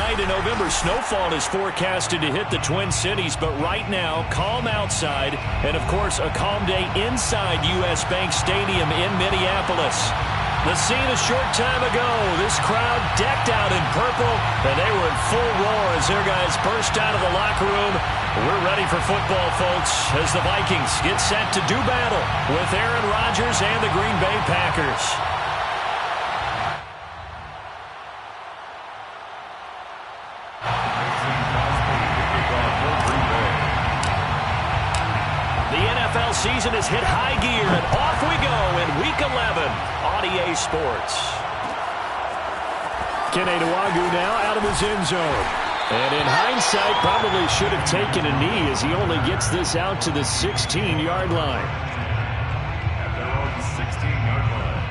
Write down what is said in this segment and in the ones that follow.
tonight, and November snowfall is forecasted to hit the Twin Cities, but right now, calm outside, and of course, a calm day inside U.S. Bank Stadium in Minneapolis. The scene a short time ago, this crowd decked out in purple, and they were in full roar as their guys burst out of the locker room. We're ready for football, folks, as the Vikings get set to do battle with Aaron Rodgers and the Green Bay Packers. The NFL season has hit high gear, and off we go in Week 11 on EA Sports. Kene Nwangwu now out of his end zone. And in hindsight, probably should have taken a knee as he only gets this out to the 16-yard line. At their own 16-yard line.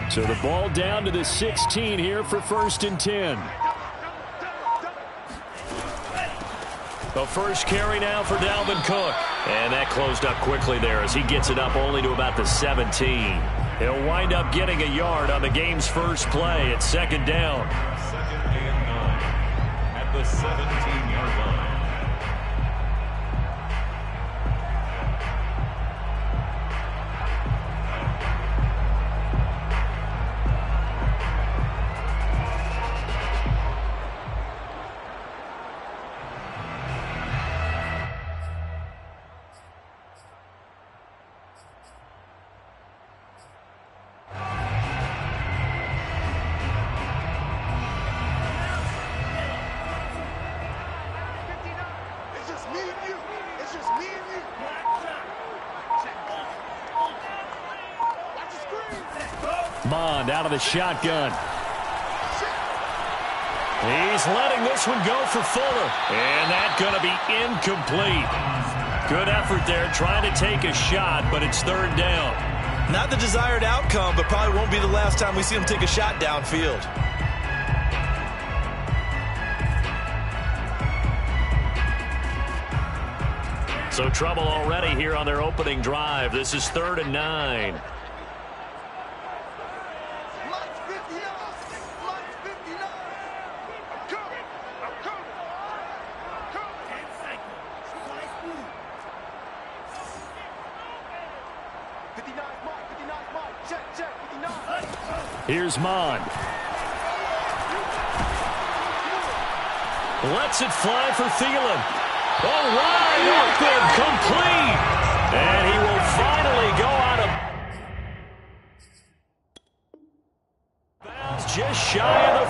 So the ball down to the 16 here for 1st and 10. The first carry now for Dalvin Cook. And that closed up quickly there as he gets it up only to about the 17. He'll wind up getting a yard on the game's first play at 2nd down. 2nd and 9 at the 17-yard line. Mond out of the shotgun. He's letting this one go for Fuller. And that's going to be incomplete. Good effort there trying to take a shot, but it's 3rd down. Not the desired outcome, but probably won't be the last time we see him take a shot downfield. So trouble already here on their opening drive. This is 3rd and 9. Here's Mond. Lets it fly for Thielen. Oh, wide open, complete. And he will finally go out of bounds just shy of the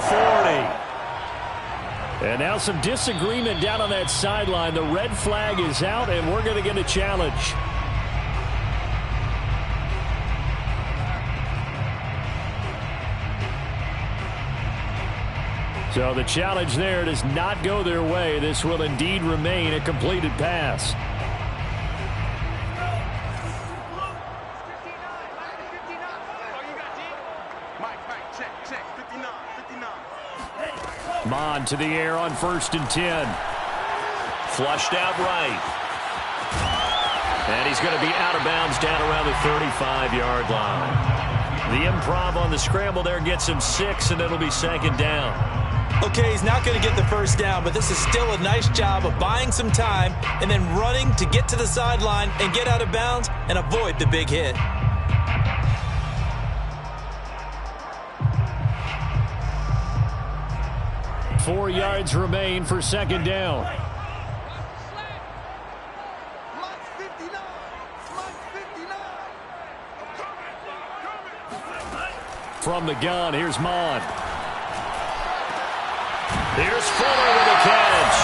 40. And now some disagreement down on that sideline. The red flag is out, and we're going to get a challenge. So the challenge there does not go their way. This will indeed remain a completed pass. Mond to the air on 1st and 10. Flushed out right. And he's going to be out of bounds down around the 35-yard line. The improv on the scramble there gets him 6, and it'll be 2nd down. Okay, he's not going to get the first down, but this is still a nice job of buying some time and then running to get to the sideline and get out of bounds and avoid the big hit. Four yards remain for 2nd down. From the gun, here's Mond. Here's Fuller with a catch.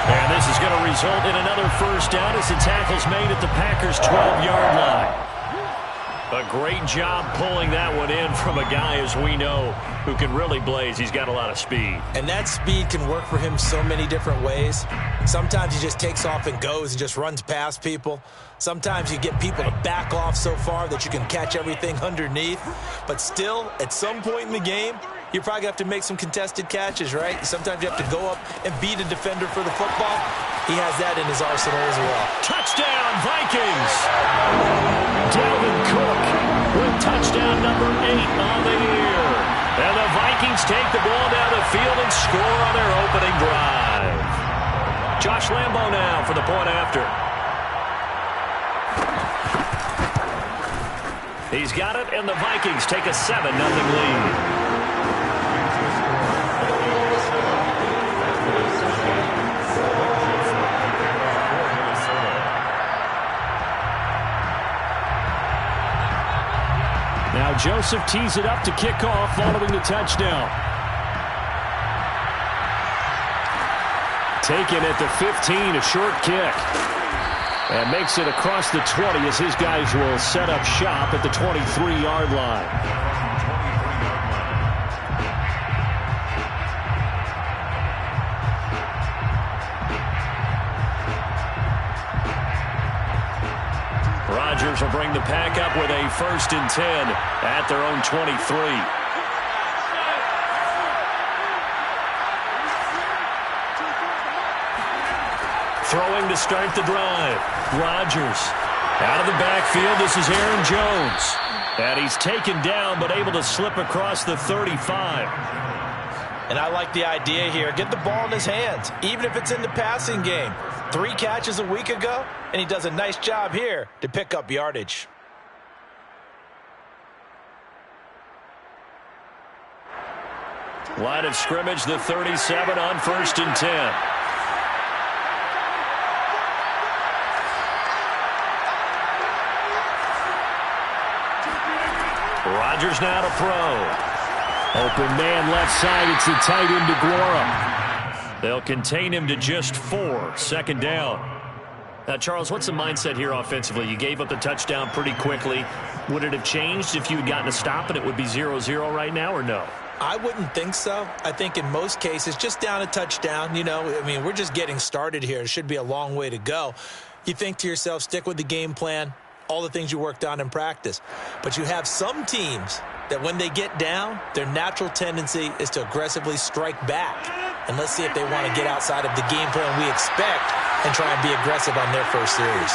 And this is going to result in another first down as the tackle's made at the Packers' 12-yard line. A great job pulling that one in from a guy, as we know, who can really blaze. He's got a lot of speed. And that speed can work for him so many different ways. Sometimes he just takes off and goes and just runs past people. Sometimes you get people to back off so far that you can catch everything underneath. But still, at some point in the game, you're probably going to have to make some contested catches, right? Sometimes you have to go up and beat a defender for the football. He has that in his arsenal as well. Touchdown, Vikings! Dalvin Cook with touchdown number 8 on the year. And the Vikings take the ball down the field and score on their opening drive. Josh Lambo now for the point after. He's got it, and the Vikings take a 7-0 lead. Now Joseph tees it up to kick off following the touchdown. Taken at the 15, a short kick. And makes it across the 20 as his guys will set up shop at the 23-yard line. Rodgers will bring the pack up with a 1st and 10 at their own 23. Throwing to start the drive. Rodgers out of the backfield. This is Aaron Jones. And he's taken down but able to slip across the 35. And I like the idea here. Get the ball in his hands, even if it's in the passing game. 3 catches a week ago, and he does a nice job here to pick up yardage. Line of scrimmage, the 37 on 1st and 10. Rodgers now to throw. Open man left side. It's the tight end DeGuara. They'll contain him to just 4. 2nd down. Now, Charles, what's the mindset here offensively? You gave up the touchdown pretty quickly. Would it have changed if you had gotten a stop and it would be 0-0 right now, or no? I wouldn't think so. I think in most cases, just down a touchdown, we're just getting started here. It should be a long way to go. You think to yourself, stick with the game plan, all the things you worked on in practice. But you have some teams that when they get down, their natural tendency is to aggressively strike back. And let's see if they want to get outside of the game plan we expect and try and be aggressive on their first series.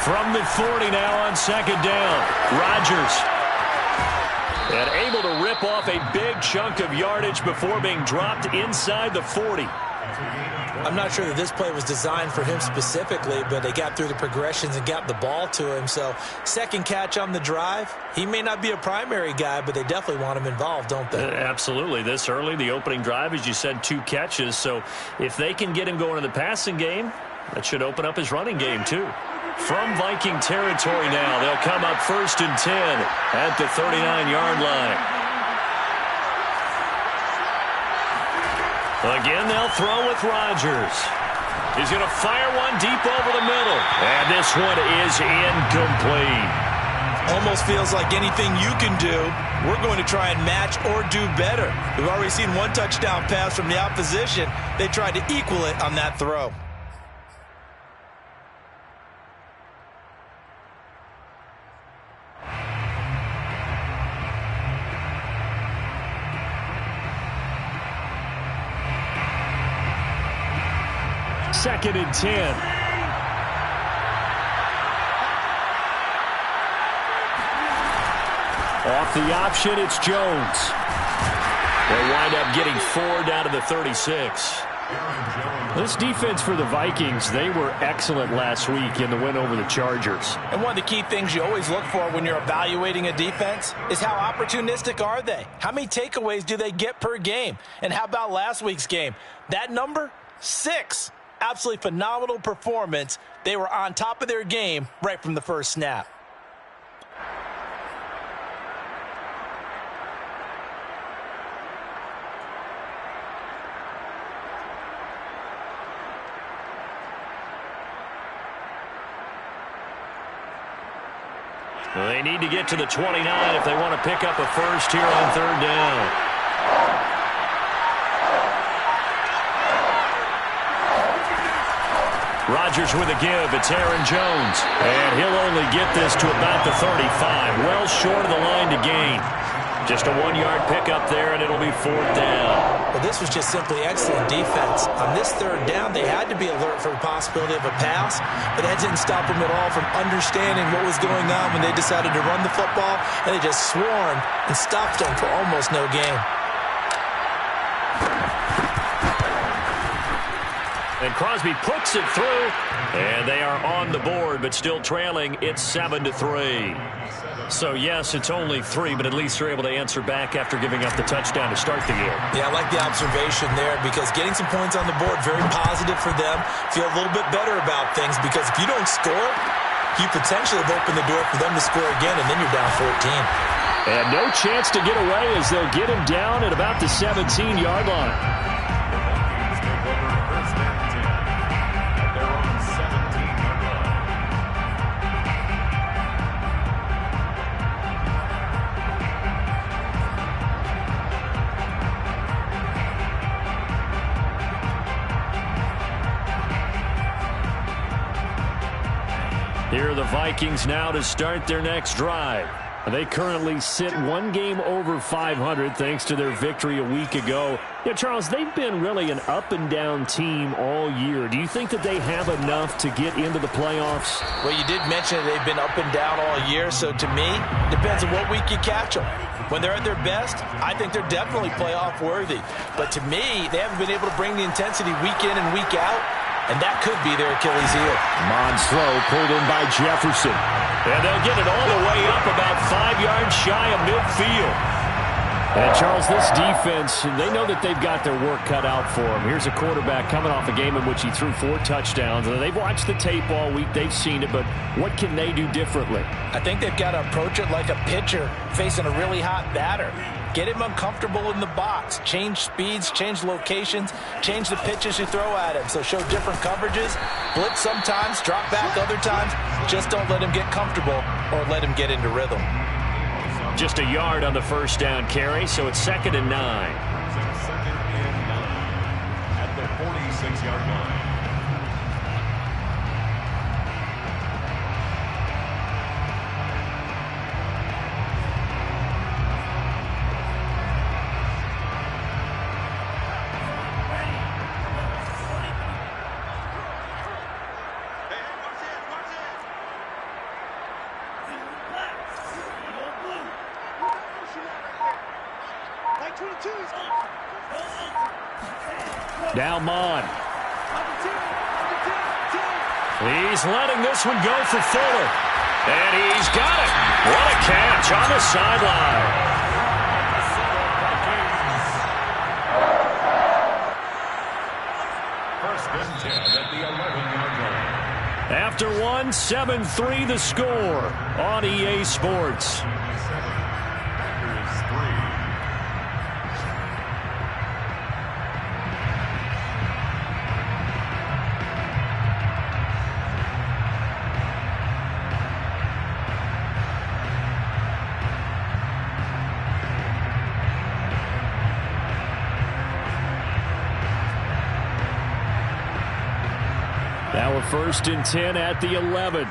From the 40 now on 2nd down, Rodgers. And able to rip off a big chunk of yardage before being dropped inside the 40. I'm not sure that this play was designed for him specifically, but they got through the progressions and got the ball to him. So 2nd catch on the drive. He may not be a primary guy, but they definitely want him involved, don't they? Absolutely. This early, the opening drive, as you said, 2 catches. So if they can get him going in the passing game, that should open up his running game too. From Viking territory now, they'll come up 1st and 10 at the 39-yard line. Again, they'll throw with Rodgers. He's going to fire one deep over the middle. And this one is incomplete. Almost feels like anything you can do, we're going to try and match or do better. We've already seen 1 touchdown pass from the opposition. They tried to equal it on that throw. Second and 10. Off the option, it's Jones. They wind up getting 4 down to the 36. This defense for the Vikings, they were excellent last week in the win over the Chargers. And one of the key things you always look for when you're evaluating a defense is how opportunistic are they? How many takeaways do they get per game? And how about last week's game? That number? 6. Absolutely phenomenal performance. They were on top of their game right from the first snap. They need to get to the 29 if they want to pick up a first here on third down. Rodgers with a give. It's Aaron Jones. And he'll only get this to about the 35. Well short of the line to gain. Just a 1-yard pickup there, and it'll be fourth down. Well, this was just simply excellent defense. On this third down, they had to be alert for the possibility of a pass, but that didn't stop them at all from understanding what was going on when they decided to run the football, and they just swarmed and stopped them for almost no gain. And Crosby puts it through, and they are on the board, but still trailing. It's 7-3. So, yes, it's only 3, but at least they're able to answer back after giving up the touchdown to start the game. Yeah, I like the observation there because getting some points on the board, very positive for them. Feel a little bit better about things because if you don't score, you potentially have opened the door for them to score again, and then you're down 14. And no chance to get away as they'll get him down at about the 17-yard line. Here are the Vikings now to start their next drive. They currently sit 1 game over 500 thanks to their victory a week ago. Yeah, Charles, they've been really an up-and-down team all year. Do you think that they have enough to get into the playoffs? Well, you did mention that they've been up and down all year, so to me, it depends on what week you catch them. When they're at their best, I think they're definitely playoff worthy. But to me, they haven't been able to bring the intensity week in and week out. And that could be their Achilles heel. Monslow pulled in by Jefferson. And they'll get it all the way up about 5 yards shy of midfield. And, Charles, this defense, they know that they've got their work cut out for them. Here's a quarterback coming off a game in which he threw 4 touchdowns. They've watched the tape all week. They've seen it. But what can they do differently? I think they've got to approach it like a pitcher facing a really hot batter. Get him uncomfortable in the box. Change speeds, change locations, change the pitches you throw at him. So show different coverages. Blitz sometimes, drop back other times. Just don't let him get comfortable or let him get into rhythm. Just a yard on the first down carry, so it's 2nd and 9. Second and 9 at the 46-yard line. Now Mon. He's letting this one go for Fuller. And he's got it. What a catch on the sideline. First and 10 at the 11-yard line. After one, 7-3 the score on EA Sports. Now a 1st and 10 at the 11.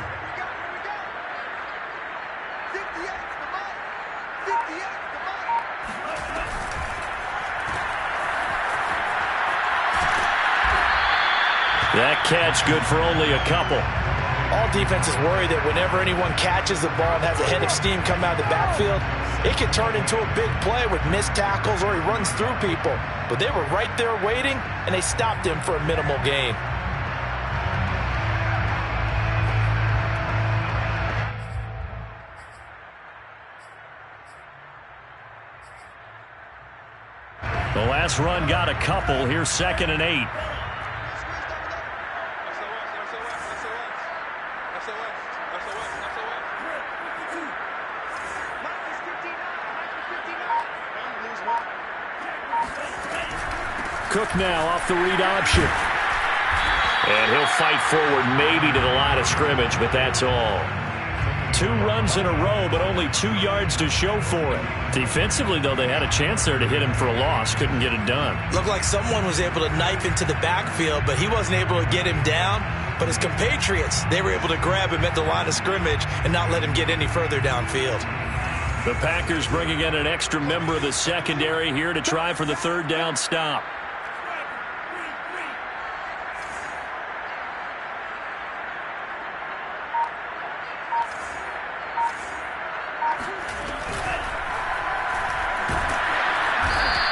That catch good for only a couple. All defenses worry that whenever anyone catches the ball and has a head of steam come out of the backfield, it can turn into a big play with missed tackles or he runs through people. But they were right there waiting, and they stopped him for a minimal gain. The last run got a couple. Here's 2nd and 8. Cook now off the read option. And he'll fight forward maybe to the line of scrimmage, but that's all. 2 runs in a row, but only 2 yards to show for it. Defensively, though, they had a chance there to hit him for a loss. Couldn't get it done. Looked like someone was able to knife into the backfield, but he wasn't able to get him down. But his compatriots, they were able to grab him at the line of scrimmage and not let him get any further downfield. The Packers bringing in an extra member of the secondary here to try for the 3rd down stop.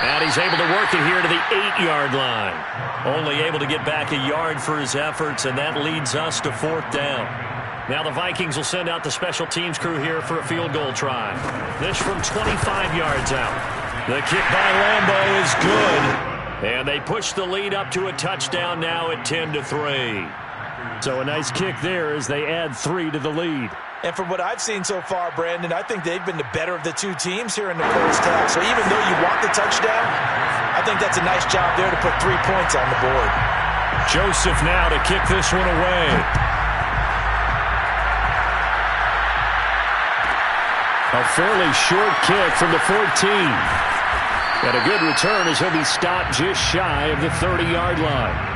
And he's able to work it here to the 8-yard line. Only able to get back a yard for his efforts, and that leads us to 4th down. Now the Vikings will send out the special teams crew here for a field goal try. This from 25 yards out. The kick by Lambeau is good. And they push the lead up to a touchdown now at 10-3. So a nice kick there as they add 3 to the lead. And from what I've seen so far, Brandon, I think they've been the better of the 2 teams here in the first half. So even though you want the touchdown, I think that's a nice job there to put 3 points on the board. Joseph now to kick this one away. A fairly short kick from the 14. And a good return as he'll be stopped just shy of the 30-yard line.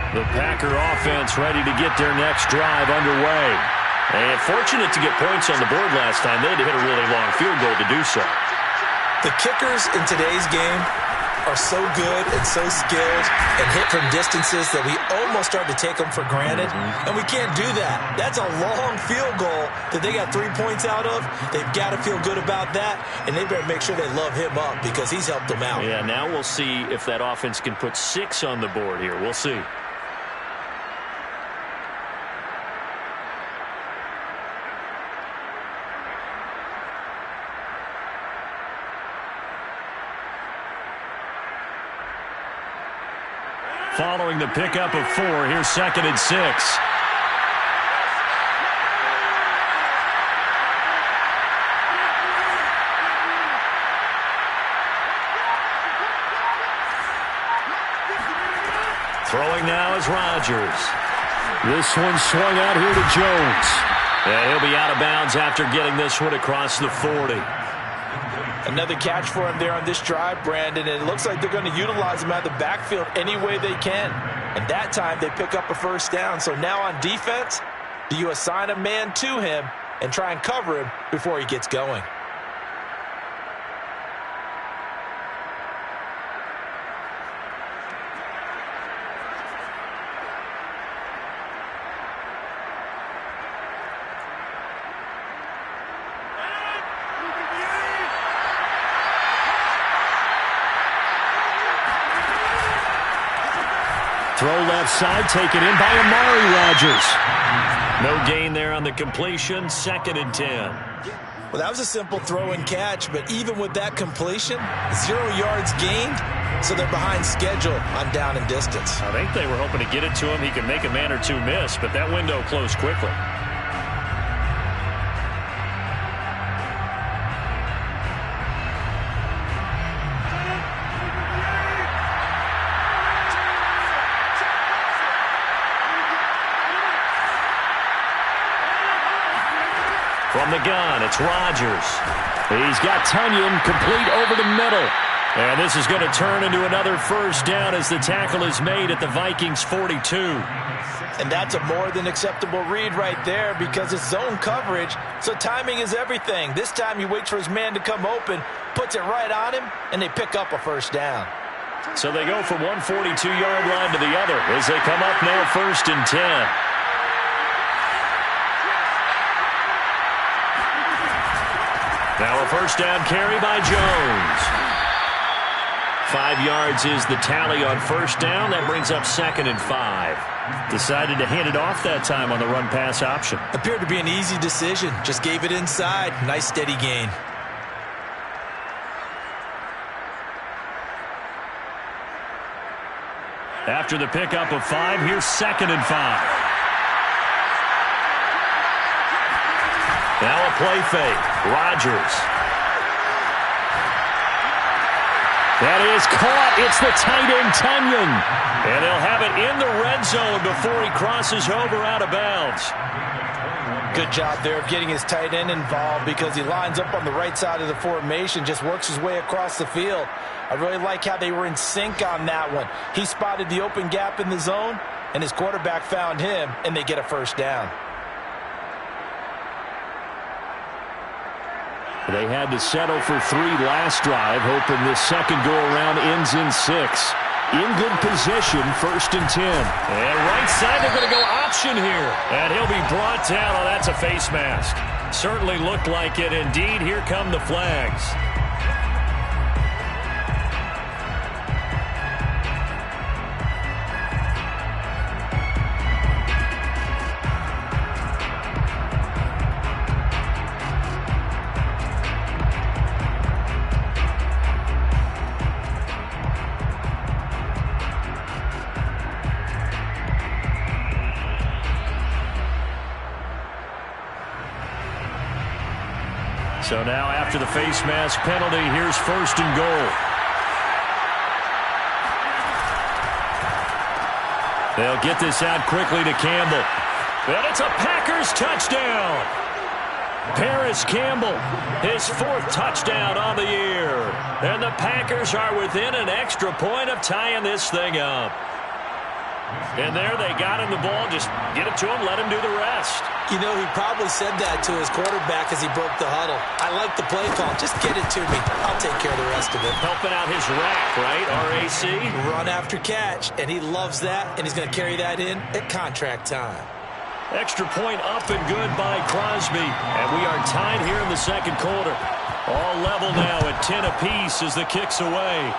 The Packer offense ready to get their next drive underway. And fortunate to get points on the board last time. They had to hit a really long field goal to do so. The kickers in today's game are so good and so skilled and hit from distances that we almost start to take them for granted. And we can't do that. That's a long field goal that they got 3 points out of. They've got to feel good about that, and they better make sure they love him up because he's helped them out. Yeah, now we'll see if that offense can put 6 on the board here. We'll see. Following the pickup of 4, here's 2nd and 6. Throwing now is Rodgers. This one swung out here to Jones. And he'll be out of bounds after getting this one across the 40. Another catch for him there on this drive, Brandon, and it looks like they're going to utilize him out of the backfield any way they can. And that time they pick up a 1st down. So now on defense, do you assign a man to him and try and cover him before he gets going? Throw left side, taken in by Amari Rodgers. No gain there on the completion, 2nd and 10. Well, that was a simple throw and catch, but even with that completion, 0 yards gained, so they're behind schedule on down and distance. I think they were hoping to get it to him. He could make a man or 2 miss, but that window closed quickly. From the gun, it's Rodgers. He's got Tunyon complete over the middle. And this is going to turn into another 1st down as the tackle is made at the Vikings 42. And that's a more than acceptable read right there because it's zone coverage, so timing is everything. This time he waits for his man to come open, puts it right on him, and they pick up a 1st down. So they go from one 42-yard line to the other as they come up now 1st and 10. Now a 1st down carry by Jones. 5 yards is the tally on 1st down. That brings up 2nd and 5. Decided to hand it off that time on the run-pass option. Appeared to be an easy decision. Just gave it inside. Nice steady gain. After the pickup of 5, here's 2nd and 5. Now a play fake. Rodgers. That is caught. It's the tight end, Tunyon. And they'll have it in the red zone before he crosses over out of bounds. Good job there of getting his tight end involved because he lines up on the right side of the formation, just works his way across the field. I really like how they were in sync on that one. He spotted the open gap in the zone, and his quarterback found him, and they get a first down. They had to settle for 3 last drive, hoping this second go-around ends in 6. In good position, 1st and 10. And right side, they're going to go option here. And he'll be brought down. Oh, that's a face mask. Certainly looked like it. Indeed, here come the flags. So now after the face mask penalty, here's 1st and goal. They'll get this out quickly to Campbell. And it's a Packers touchdown. Paris Campbell, his 4th touchdown on the year. And the Packers are within an extra point of tying this thing up. And there they got him the ball. Just get it to him, let him do the rest. You know, he probably said that to his quarterback as he broke the huddle. I like the play call. Just get it to me. I'll take care of the rest of it. Helping out his rack, right? RAC. Run after catch, and he loves that, and he's going to carry that in at contract time. Extra point up and good by Crosby. And we are tied here in the second quarter. All level now at 10 apiece as the kick's away.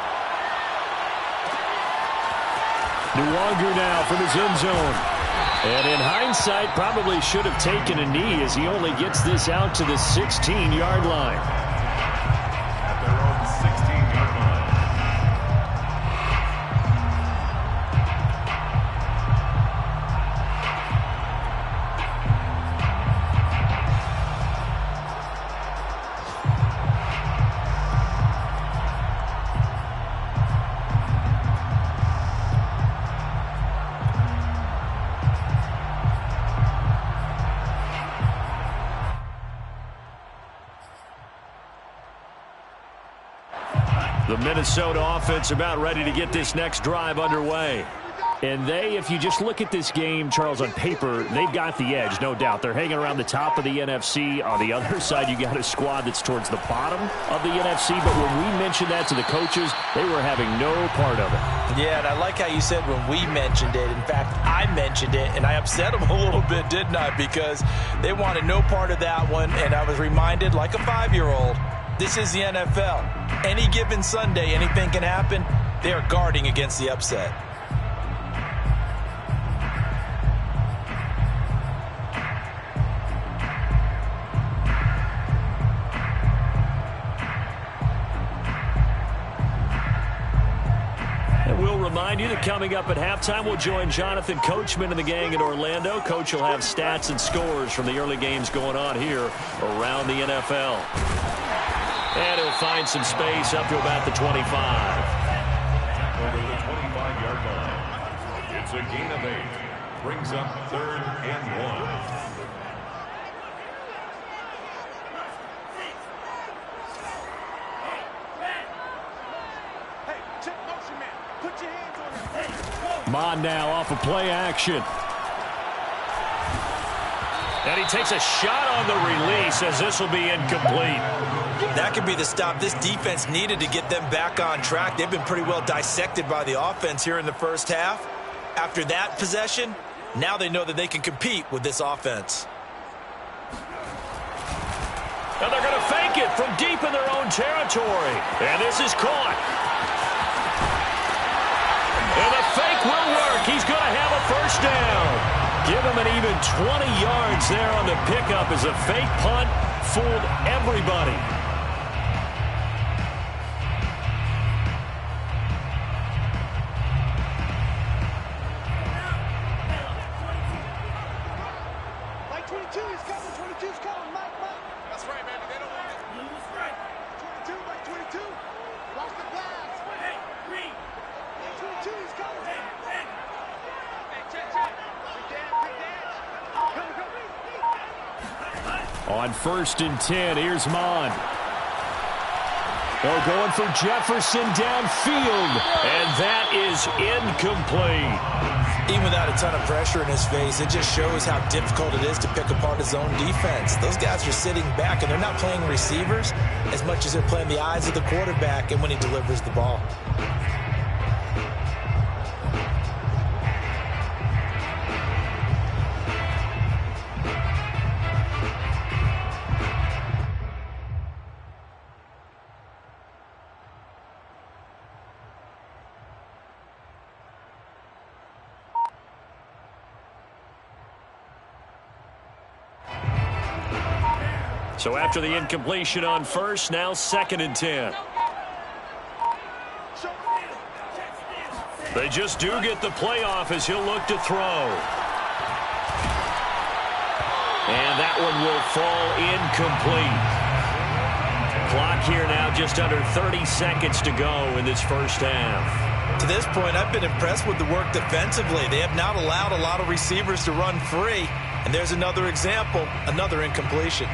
Nwangu now from his end zone. And in hindsight, probably should have taken a knee as he only gets this out to the 16-yard line. At their own 16-yard line. The Minnesota offense about ready to get this next drive underway. And they, if you just look at this game, Charles, on paper, they've got the edge, no doubt. They're hanging around the top of the NFC. On the other side, you got a squad that's towards the bottom of the NFC. But when we mentioned that to the coaches, they were having no part of it. Yeah, and I like how you said when we mentioned it. In fact, I mentioned it, and I upset them a little bit, didn't I? Because they wanted no part of that one, and I was reminded like a 5-year-old. This is the NFL. Any given Sunday, anything can happen. They are guarding against the upset. And we'll remind you that coming up at halftime, we'll join Jonathan Coachman and the gang in Orlando. Coach will have stats and scores from the early games going on here around the NFL. And he'll find some space up to about the 25. Over the 25-yard line. It's a gain of 8. Brings up 3rd and 1. Mond now off of play action. And he takes a shot on the release as this will be incomplete. That could be the stop this defense needed to get them back on track. They've been pretty well dissected by the offense here in the first half. After that possession, now they know that they can compete with this offense. And they're going to fake it from deep in their own territory. And this is caught. And the fake will work. He's going to have a first down. Give him an even 20 yards there on the pickup as a fake punt fooled everybody. 22's coming. 22's coming. Mike. That's right, baby. They don't want it. Lose right. 22, Mike. 22. Watch the pass. Hey, Green. 22's coming. Hey, check. Good dance. Go. On 1st and 10, here's Mond. They're going for Jefferson downfield, and that is incomplete. Even without a ton of pressure in his face, it just shows how difficult it is to pick apart his own defense. Those guys are sitting back, and they're not playing receivers as much as they're playing the eyes of the quarterback and when he delivers the ball. So after the incompletion on 1st, now 2nd and 10. They just do get the playoff as he'll look to throw. And that one will fall incomplete. Clock here now just under 30 seconds to go in this first half. To this point, I've been impressed with the work defensively. They have not allowed a lot of receivers to run free. And there's another example, another incompletion.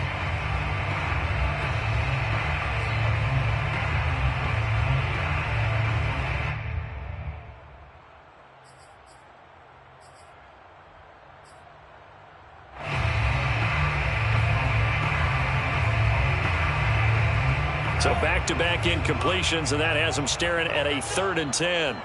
So back-to-back incompletions, and that has them staring at a 3rd and 10.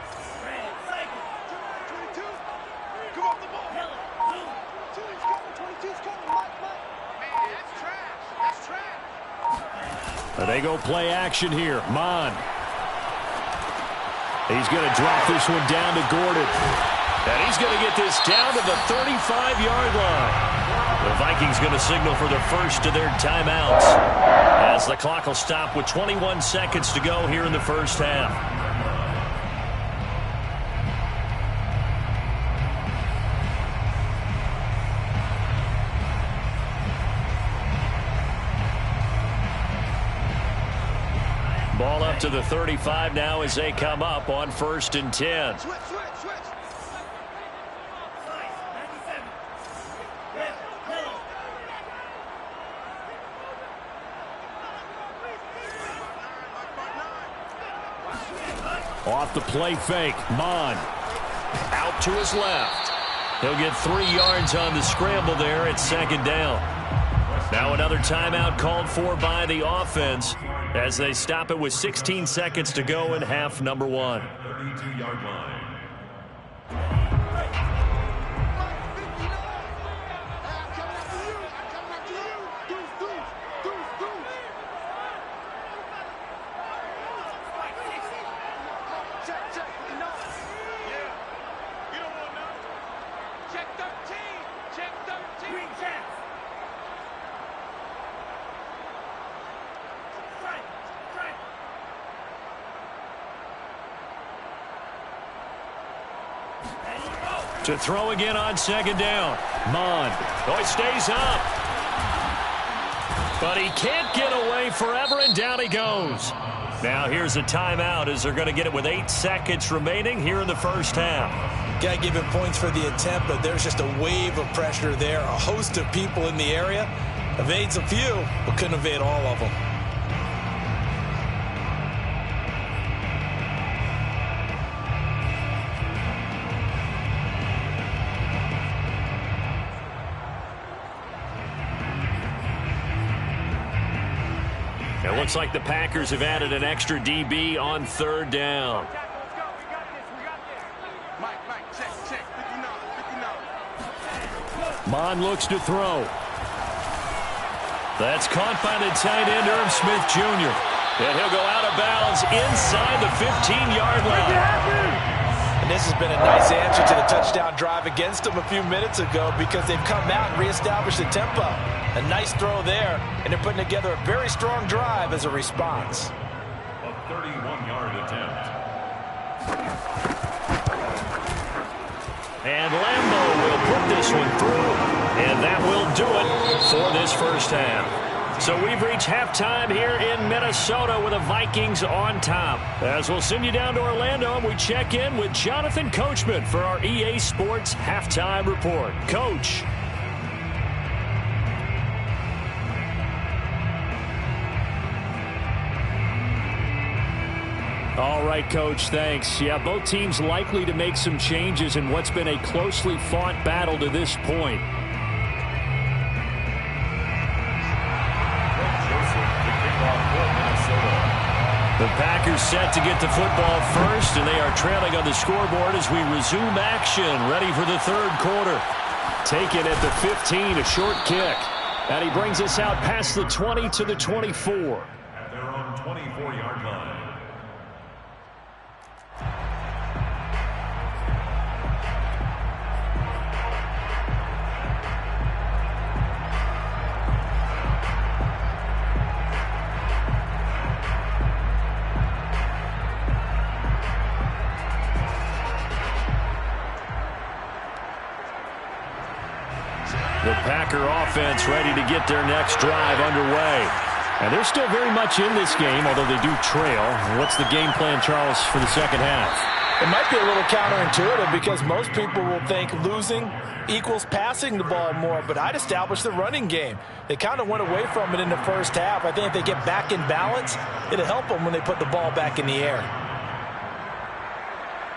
They go play action here. Mond. He's going to drop this one down to Gordon. And he's going to get this down to the 35-yard line. The Vikings going to signal for the first of their timeouts as the clock will stop with 21 seconds to go here in the first half. Ball up to the 35 now as they come up on 1st and 10. Switch. Off the play fake, Mond out to his left. He'll get 3 yards on the scramble there at 2nd down. Now another timeout called for by the offense as they stop it with 16 seconds to go in half number 1. 32-yard line. To throw again on 2nd down. Mond. Oh, it stays up. But he can't get away forever, and down he goes. Now here's a timeout as they're going to get it with 8 seconds remaining here in the first half. Got to give him points for the attempt, but there's just a wave of pressure there. A host of people in the area. Evades a few, but couldn't evade all of them. It looks like the Packers have added an extra DB on 3rd down. Mond looks to throw. That's caught by the tight end, Irv Smith Jr. And he'll go out of bounds inside the 15-yard line. And this has been a nice answer to the touchdown drive against them a few minutes ago because they've come out and reestablished the tempo. A nice throw there, and they're putting together a very strong drive as a response. A 31-yard attempt. And Lambeau will put this one through. And that will do it for this first half. So we've reached halftime here in Minnesota with the Vikings on top. As we'll send you down to Orlando, and we check in with Jonathan Coachman for our EA Sports Halftime Report. Coach. All right, Coach, thanks. Yeah, both teams likely to make some changes in what's been a closely fought battle to this point. The Packers set to get the football first, and they are trailing on the scoreboard as we resume action, ready for the third quarter. Taken at the 15, a short kick. And he brings us out past the 20 to the 24. At their own 24-yard line. The Packer offense ready to get their next drive underway. And they're still very much in this game, although they do trail. What's the game plan, Charles, for the second half? It might be a little counterintuitive because most people will think losing equals passing the ball more, but I'd establish the running game. They kind of went away from it in the first half. I think if they get back in balance, it'll help them when they put the ball back in the air.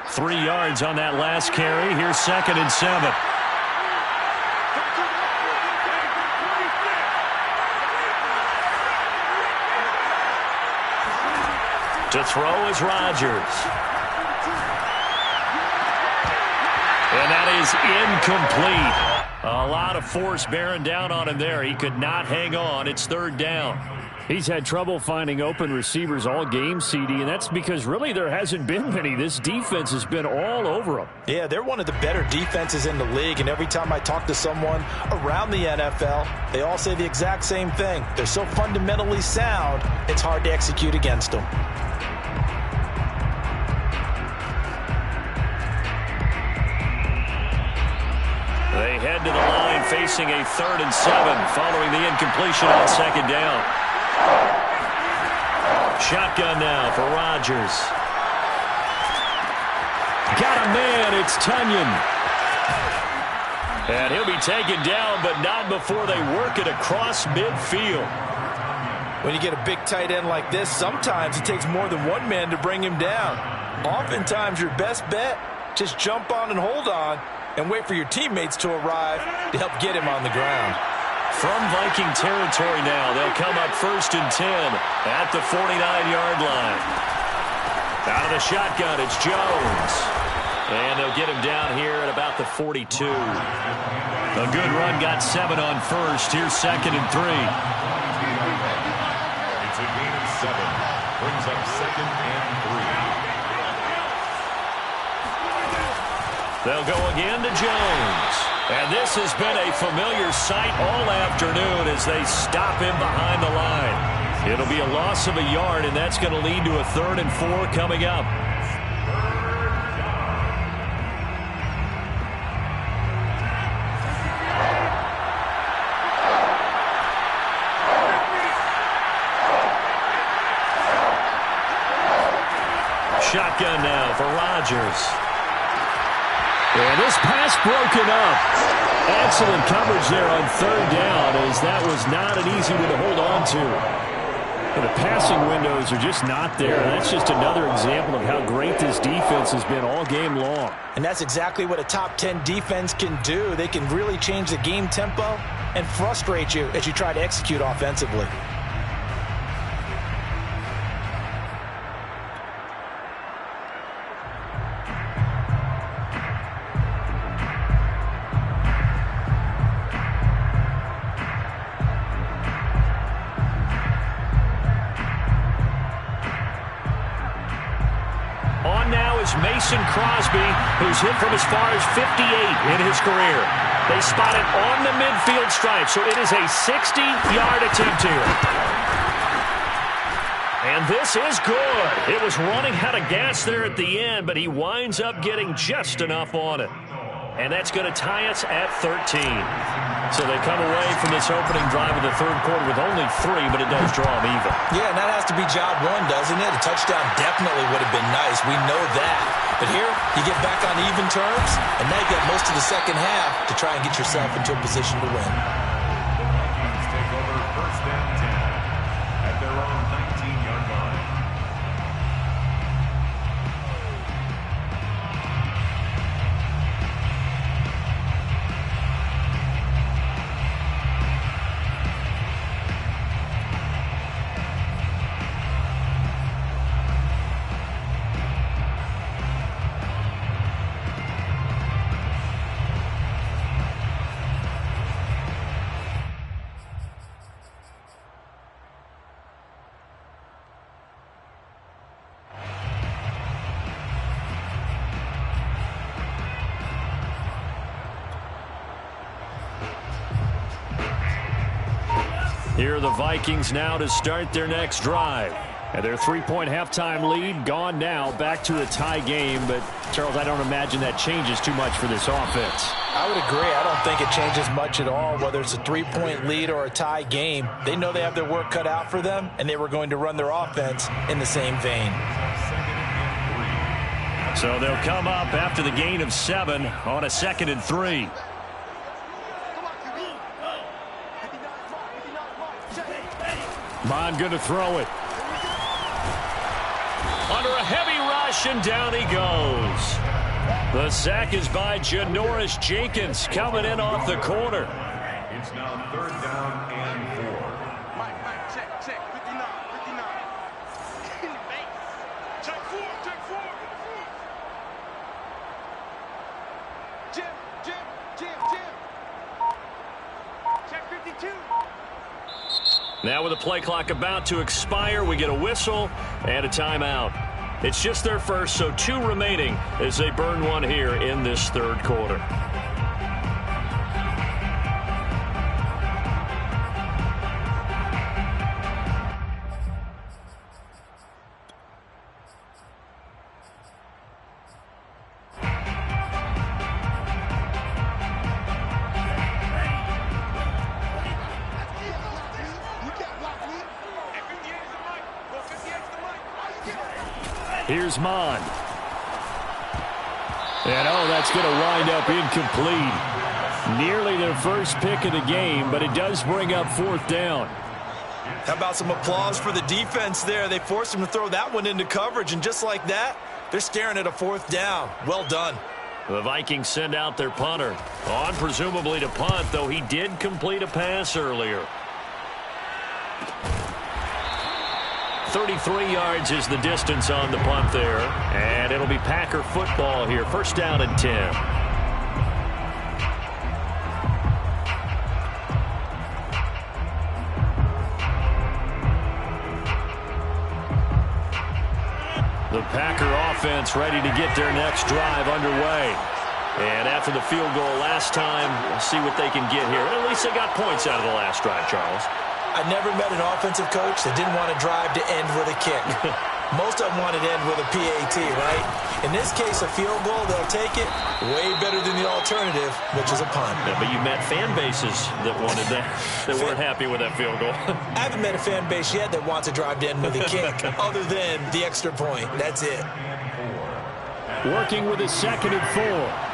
3 yards on that last carry. Here's 2nd and 7. To throw is Rodgers. And that is incomplete. A lot of force bearing down on him there. He could not hang on. It's 3rd down. He's had trouble finding open receivers all game, CD, and that's because really there hasn't been many. This defense has been all over him. Yeah, they're one of the better defenses in the league, and every time I talk to someone around the NFL, they all say the exact same thing. They're so fundamentally sound, it's hard to execute against them. They head to the line facing a 3rd and 7 following the incompletion on 2nd down. Shotgun now for Rodgers. Got a man, it's Tunyon. And he'll be taken down, but not before they work it across midfield. When you get a big tight end like this, sometimes it takes more than one man to bring him down. Oftentimes your best bet, just jump on and hold on and wait for your teammates to arrive to help get him on the ground. From Viking territory now, they'll come up 1st and 10 at the 49-yard line. Out of the shotgun, it's Jones. And they'll get him down here at about the 42. A good run, got 7 on 1st. Here's 2nd and 3. It's a gain of 7. Brings up 2nd and 3. They'll go again to Jones. And this has been a familiar sight all afternoon as they stop him behind the line. It'll be a loss of a yard, and that's going to lead to a 3rd and 4 coming up. Shotgun now for Rodgers. And this pass broken up. Excellent coverage there on 3rd down, as that was not an easy one to hold on to. And the passing windows are just not there. That's just another example of how great this defense has been all game long. And that's exactly what a top 10 defense can do. They can really change the game tempo and frustrate you as you try to execute offensively. Mason Crosby, who's hit from as far as 58 in his career. They spot it on the midfield stripe, so it is a 60-yard attempt here. And this is good. It was running out of gas there at the end, but he winds up getting just enough on it. And that's going to tie us at 13. So they come away from this opening drive of the third quarter with only 3, but it does draw them even. Yeah, and that has to be job one, doesn't it? A touchdown definitely would have been nice. We know that. But here, you get back on even terms, and now you got most of the second half to try and get yourself into a position to win. The Vikings take over first and 10 at their own 19-yard line. Here are the Vikings now to start their next drive. And their 3-point halftime lead gone now, back to a tie game. But, Charles, I don't imagine that changes too much for this offense. I would agree. I don't think it changes much at all, whether it's a 3-point lead or a tie game. They know they have their work cut out for them, and they were going to run their offense in the same vein. So they'll come up after the gain of 7 on a 2nd and 3. Bond going to throw it. Under a heavy rush, and down he goes. The sack is by Janoris Jenkins, coming in off the corner. It's now 3rd down and 4. Mike, check, 59. Check 4. Jim. Check 52. Now with the play clock about to expire, we get a whistle and a timeout. It's just their first, so 2 remaining as they burn one here in this third quarter. Here's Mon. And, that's going to wind up incomplete. Nearly their first pick of the game, but it does bring up 4th down. How about some applause for the defense there? They forced him to throw that one into coverage, and just like that, they're staring at a 4th down. Well done. The Vikings send out their punter. On presumably to punt, though he did complete a pass earlier. 33 yards is the distance on the punt there. And it'll be Packer football here. 1st down and 10. The Packer offense ready to get their next drive underway. And after the field goal last time, we'll see what they can get here. At least they got points out of the last drive, Charles. I never met an offensive coach that didn't want to drive to end with a kick. Most of them wanted to end with a PAT, right? In this case, a field goal, they'll take it. Way better than the alternative, which is a punt. Yeah, but you met fan bases that wanted that, that weren't happy with that field goal. I haven't met a fan base yet that wants to drive to end with a kick, other than the extra point. That's it. Working with a 2nd and 4.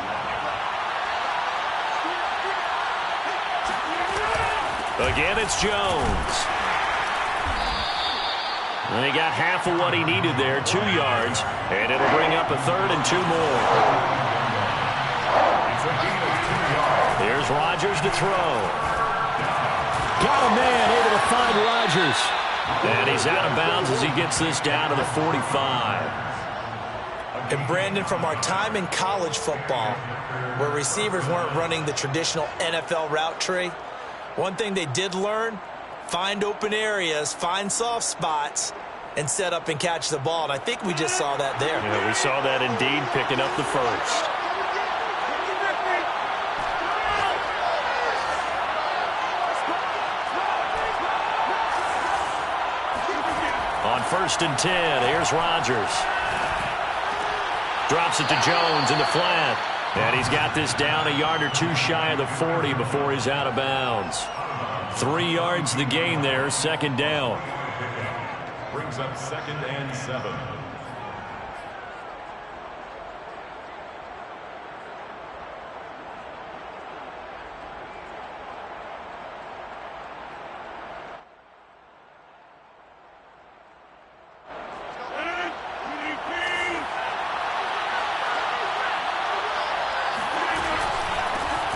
Again, it's Jones. And he got half of what he needed there, 2 yards, and it'll bring up a 3rd and 2 more. Here's Rodgers to throw. Got a man able to find Rodgers. And he's out of bounds as he gets this down to the 45. And Brandon, from our time in college football, where receivers weren't running the traditional NFL route tree, one thing they did learn, find open areas, find soft spots, and set up and catch the ball. And I think we just saw that there. Yeah, we saw that indeed, picking up the first. On 1st and 10, here's Rodgers. Drops it to Jones in the flat. And he's got this down a yard or two shy of the 40 before he's out of bounds. 3 yards the gain there, second down. Brings up 2nd and 7.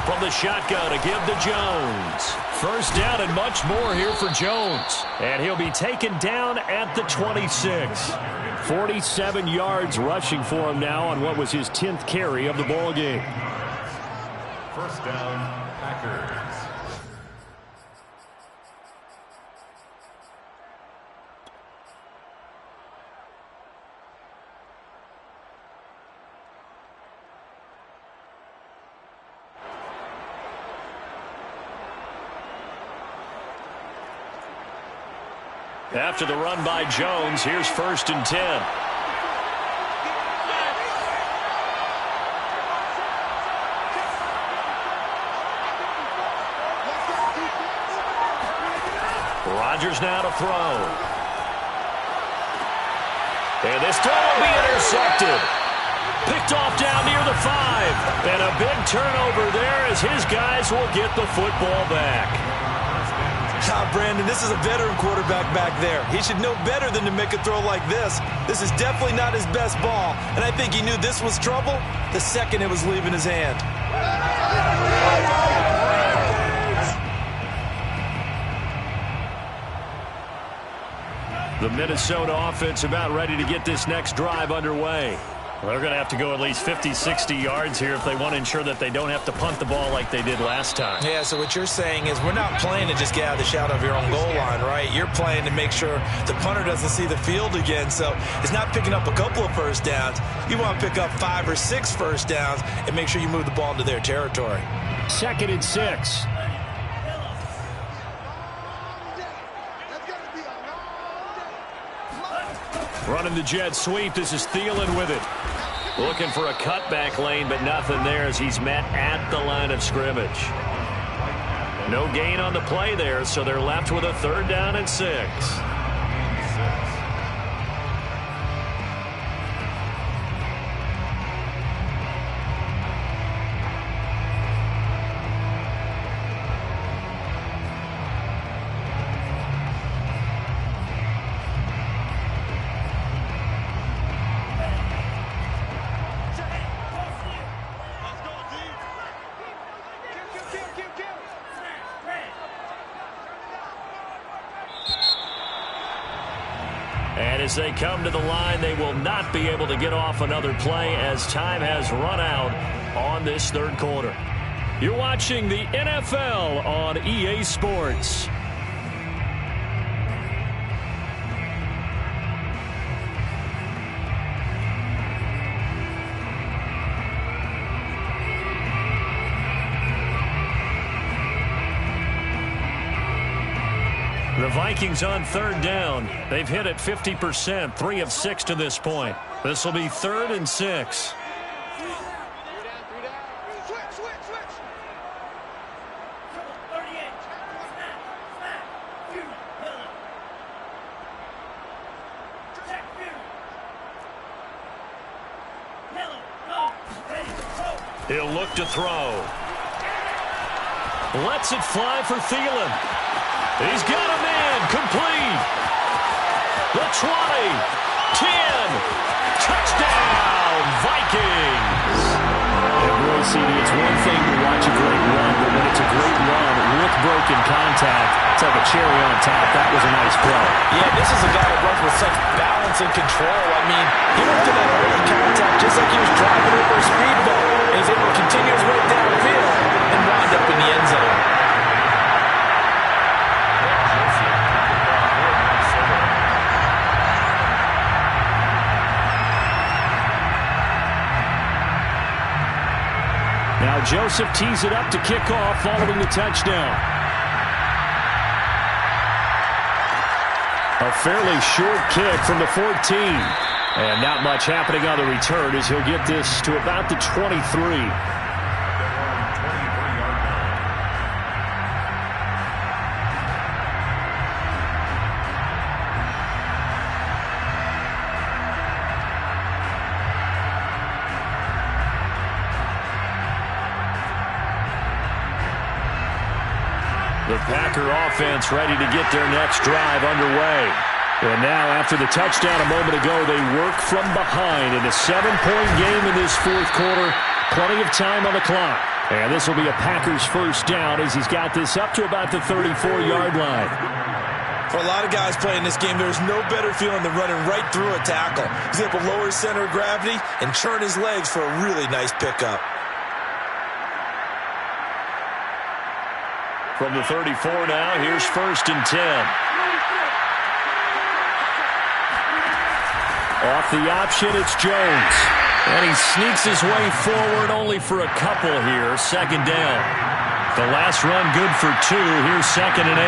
From the shotgun to give to Jones. First down and much more here for Jones. And he'll be taken down at the 26. 47 yards rushing for him now on what was his 10th carry of the ball game. First down, Packers. After the run by Jones, here's 1st and 10. Rodgers now to throw. And this throw will be intercepted. Picked off down near the 5. And a big turnover there as his guys will get the football back. Brandon, this is a veteran quarterback back there. He should know better than to make a throw like this. This is definitely not his best ball, and I think he knew this was trouble the second it was leaving his hand. The Minnesota offense about ready to get this next drive underway. Well, they're going to have to go at least 50, 60 yards here if they want to ensure that they don't have to punt the ball like they did last time. Yeah, so what you're saying is we're not playing to just get out of the shadow of your own goal line, right? You're playing to make sure the punter doesn't see the field again. So it's not picking up a couple of first downs. You want to pick up 5 or 6 first downs and make sure you move the ball into their territory. 2nd and 6. Running the jet sweep. This is Thielen with it. Looking for a cutback lane, but nothing there as he's met at the line of scrimmage. No gain on the play there, so they're left with a 3rd down and 6. And as they come to the line, they will not be able to get off another play as time has run out on this 3rd quarter. You're watching the NFL on EA Sports. The Vikings on 3rd down. They've hit it 50%, 3 of 6 to this point. This will be 3rd and 6. He'll look to throw. Lets it fly for Thielen. He's got a man, complete. The 20, 10, touchdown, Vikings. And boy, CD, it's one thing to watch a great run, but when it's a great run with broken contact, it's like a cherry on top. That was a nice play. Yeah, this is a guy that runs with such balance and control. I mean, he went to that early contact just like he was driving over a speed bump, and he's able to continue his way downfield and wind up in the end zone. Now Joseph tees it up to kick off following the touchdown. A fairly short kick from the 14. And not much happening on the return as he'll get this to about the 23. The Packer offense ready to get their next drive underway. And now, after the touchdown a moment ago, they work from behind in a 7-point game in this fourth quarter. Plenty of time on the clock. And this will be a Packers first down as he's got this up to about the 34-yard line. For a lot of guys playing this game, there's no better feeling than running right through a tackle. He's able to lower his center of gravity and churn his legs for a really nice pickup. From the 34 now, here's 1st and 10. Off the option, it's Jones. And he sneaks his way forward only for a couple here. 2nd down. The last run good for 2. Here's 2nd and 8.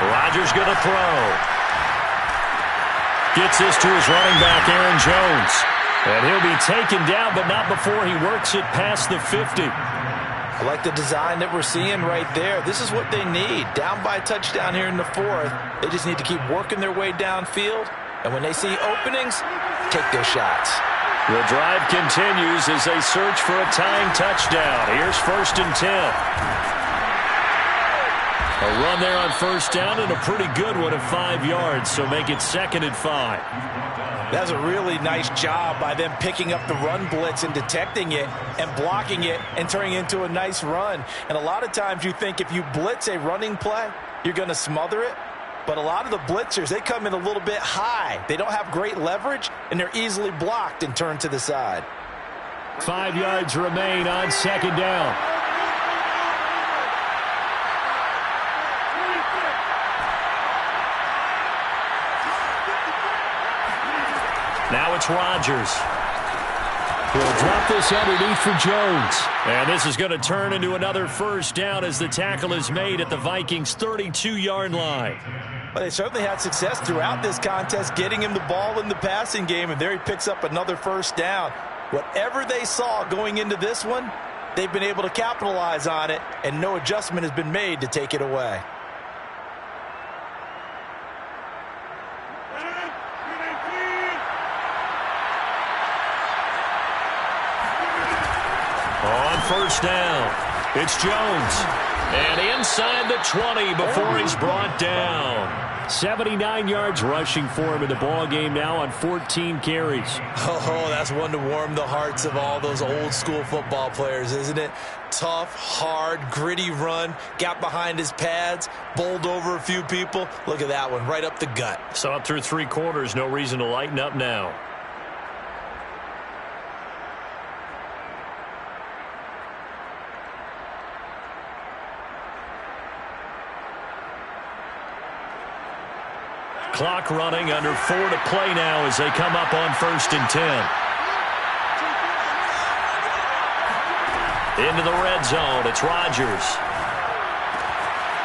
Rodgers going to throw. Gets this to his running back, Aaron Jones. And he'll be taken down, but not before he works it past the 50. I like the design that we're seeing right there. This is what they need. Down by a touchdown here in the 4th. They just need to keep working their way downfield. And when they see openings, take their shots. The drive continues as they search for a tying touchdown. Here's 1st and 10. A run there on 1st down and a pretty good one at 5 yards, so make it 2nd and 5. That's a really nice job by them picking up the run blitz and detecting it and blocking it and turning it into a nice run. And a lot of times you think if you blitz a running play, you're going to smother it. But a lot of the blitzers, they come in a little bit high. They don't have great leverage, and they're easily blocked and turned to the side. 5 yards remain on 2nd down. Now it's Rodgers. He'll drop this underneath for Jones. And this is going to turn into another 1st down as the tackle is made at the Vikings' 32-yard line. Well, they certainly had success throughout this contest getting him the ball in the passing game, and there he picks up another 1st down. Whatever they saw going into this one, they've been able to capitalize on it, and no adjustment has been made to take it away. On 1st down, it's Jones. And inside the 20 before he's brought down. 79 yards rushing for him in the ball game now on 14 carries. Oh, that's one to warm the hearts of all those old school football players, isn't it? Tough, hard, gritty run, got behind his pads, bowled over a few people. Look at that one, right up the gut. So up through 3 quarters, no reason to lighten up now. Clock running, under 4 to play now as they come up on 1st and 10. Into the red zone, it's Rodgers.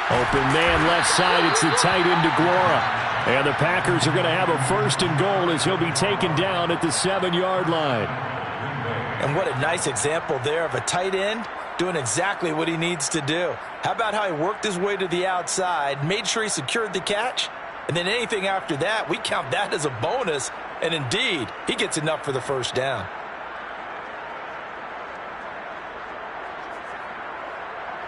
Open man left side, it's the tight end DeGuara. And the Packers are going to have a 1st and goal as he'll be taken down at the 7-yard line. And what a nice example there of a tight end doing exactly what he needs to do. How about how he worked his way to the outside, made sure he secured the catch, and then anything after that, we count that as a bonus. And indeed, he gets enough for the 1st down.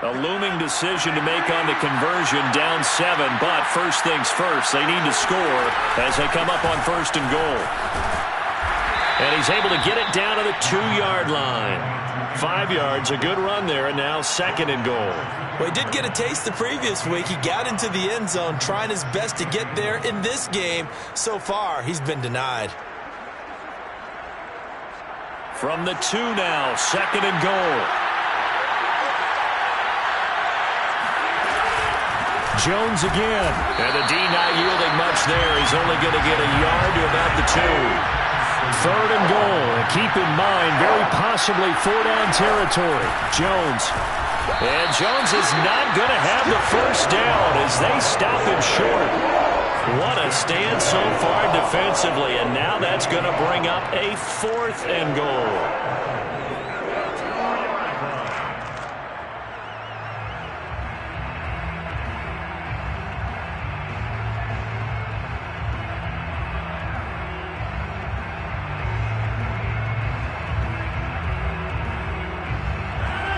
A looming decision to make on the conversion, down 7. But first things first, they need to score as they come up on 1st and goal. And he's able to get it down to the 2-yard line. 5 yards, a good run there, and now 2nd and goal. Well, he did get a taste the previous week. He got into the end zone, trying his best to get there in this game. So far, he's been denied. From the 2 now, 2nd and goal. Jones again. And the D not yielding much there. He's only going to get a yard to about the 2. 3rd and goal. And keep in mind, very possibly 4-down territory. Jones. And Jones is not going to have the 1st down as they stop him short. What a stand so far defensively, and now that's going to bring up a 4th and goal.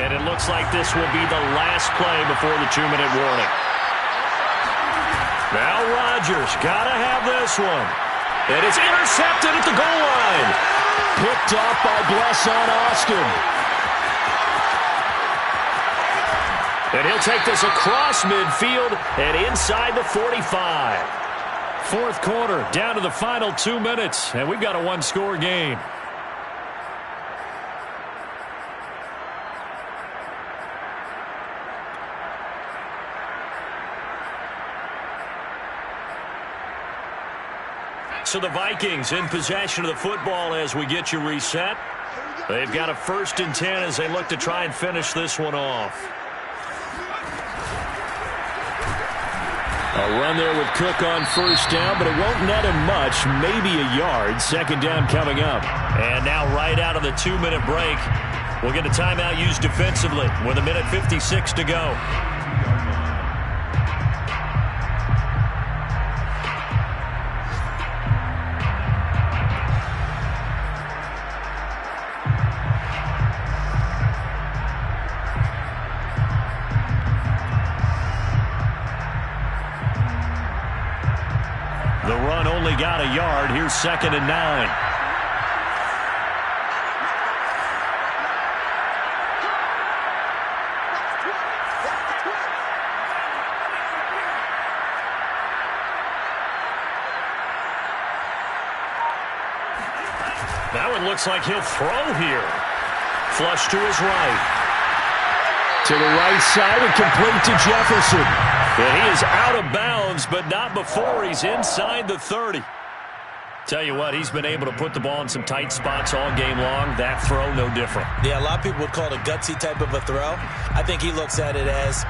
And it looks like this will be the last play before the 2-minute warning. Now Rodgers got to have this one. And it's intercepted at the goal line. Picked off by Blesson Austin. And he'll take this across midfield and inside the 45. 4th quarter, down to the final 2 minutes, and we've got a 1-score game. So the Vikings in possession of the football as we get you reset. They've got a 1st and 10 as they look to try and finish this one off. A run there with Cook on 1st down, but it won't net him much, maybe a yard. 2nd down coming up. And now right out of the 2-minute break, we'll get a timeout used defensively with 1:56 to go. The run only got a yard. Here's 2nd and 9. That one looks like he'll throw here. Flush to his right. To the right side and complete to Jefferson. And he is out of bounds, but not before he's inside the 30. Tell you what, he's been able to put the ball in some tight spots all game long. That throw, no different. Yeah, a lot of people would call it a gutsy type of a throw. I think he looks at it as,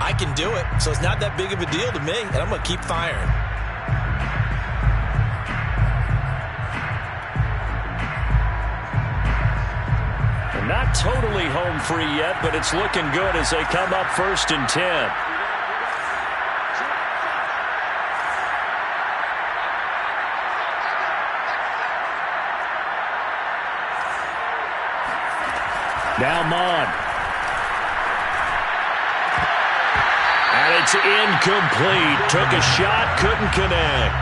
I can do it, so it's not that big of a deal to me, and I'm going to keep firing. Not totally home free yet, but it's looking good as they come up 1st and 10. Now Mond. And it's incomplete. Took a shot, couldn't connect.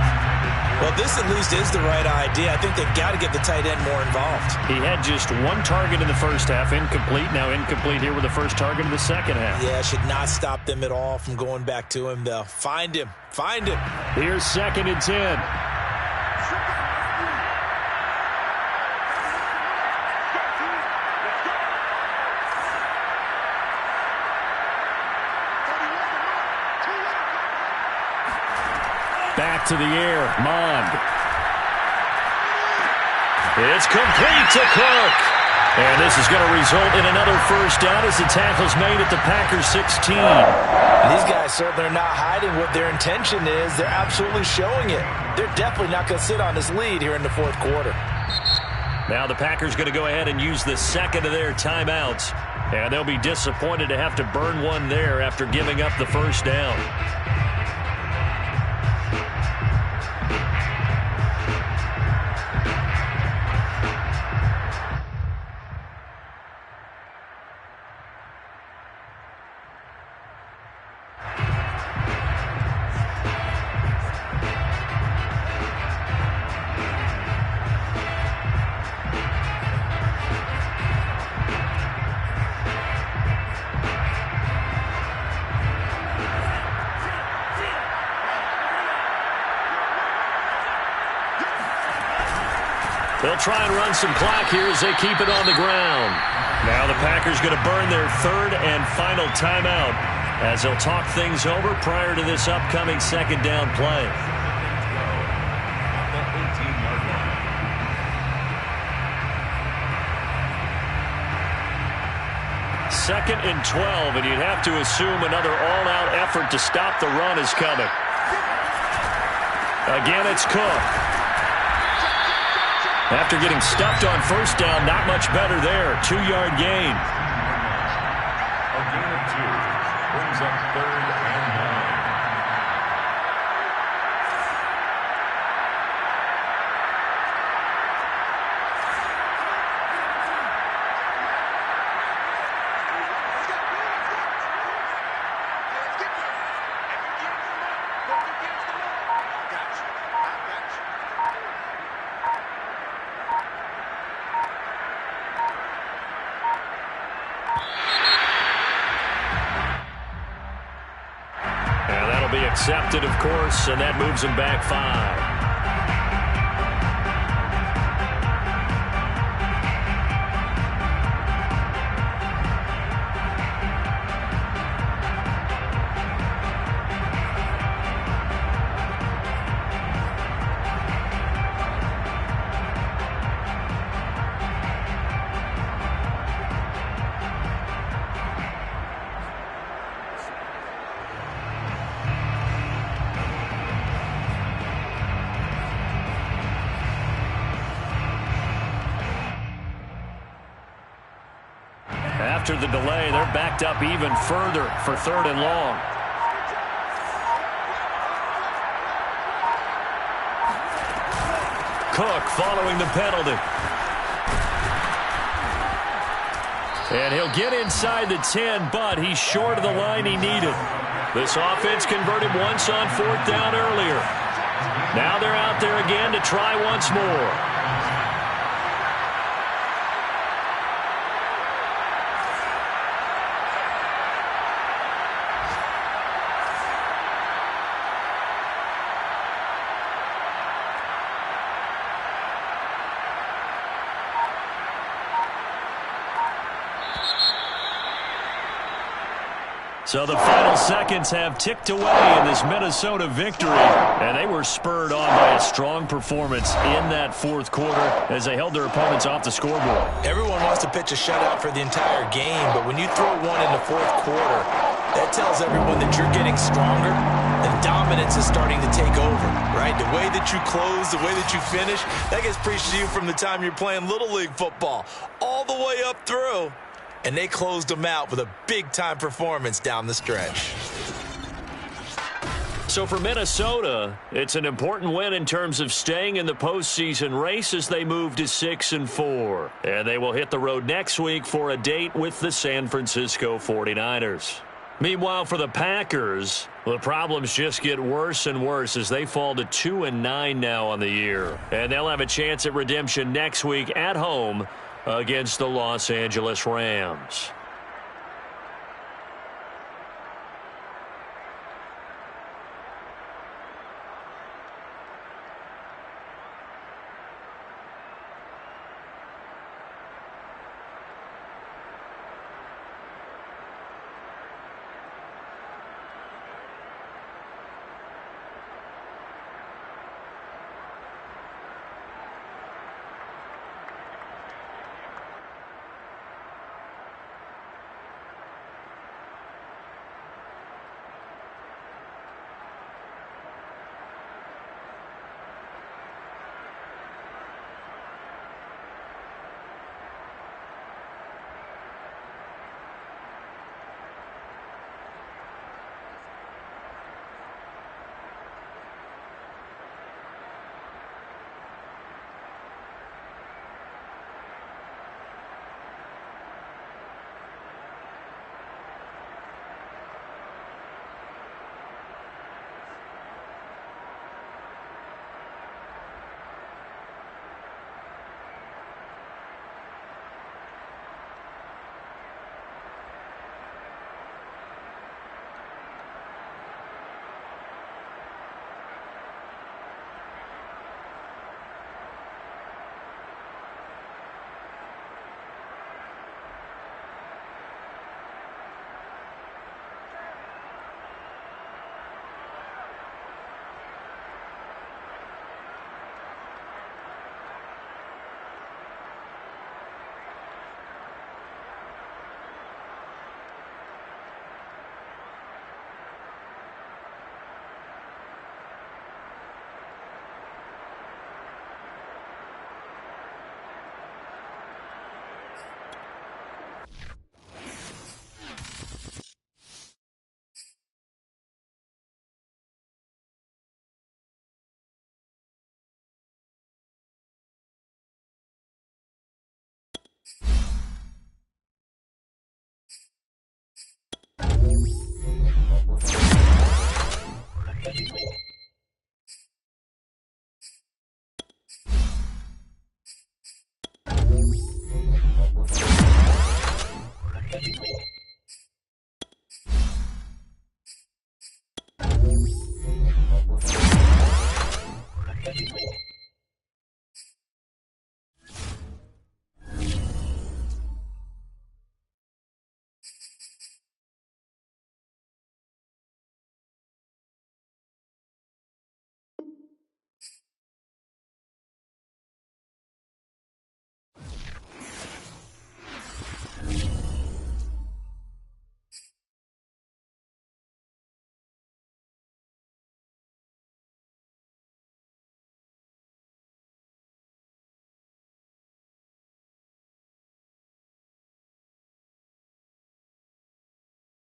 Well, this at least is the right idea. I think they've got to get the tight end more involved. He had just 1 target in the 1st half, incomplete. Now incomplete here with the 1st target in the 2nd half. Yeah, should not stop them at all from going back to him, though. Find him. Find him. Here's 2nd and 10. Back to the air, Mond. It's complete to Cook. And this is going to result in another 1st down as the tackle's made at the Packers 16. These guys certainly are not hiding what their intention is. They're absolutely showing it. They're definitely not going to sit on this lead here in the 4th quarter. Now the Packers going to go ahead and use the 2nd of their timeouts. And they'll be disappointed to have to burn one there after giving up the 1st down. They'll try and run some clock here as they keep it on the ground. Now the Packers going to burn their 3rd and final timeout as they'll talk things over prior to this upcoming 2nd down play. Second and 12, and you'd have to assume another all-out effort to stop the run is coming. Again, it's Cook. After getting stuffed on first down, not much better there. 2-yard gain. A gain of 2 brings up 3rd and 9. Be accepted, of course, and that moves him back 5. After the delay, they're backed up even further for 3rd and long. Cook following the penalty. And he'll get inside the 10, but he's short of the line he needed. This offense converted once on 4th down earlier. Now they're out there again to try once more. So the final seconds have ticked away in this Minnesota victory, and they were spurred on by a strong performance in that 4th quarter as they held their opponents off the scoreboard. Everyone wants to pitch a shutout for the entire game, but when you throw one in the 4th quarter, that tells everyone that you're getting stronger and dominance is starting to take over, right? The way that you close, the way that you finish, that gets preached to you from the time you're playing Little League football all the way up through. And they closed them out with a big-time performance down the stretch. So for Minnesota, it's an important win in terms of staying in the postseason race as they move to 6-4. And they will hit the road next week for a date with the San Francisco 49ers. Meanwhile, for the Packers, the problems just get worse and worse as they fall to 2-9 now on the year. And they'll have a chance at redemption next week at home against the Los Angeles Rams.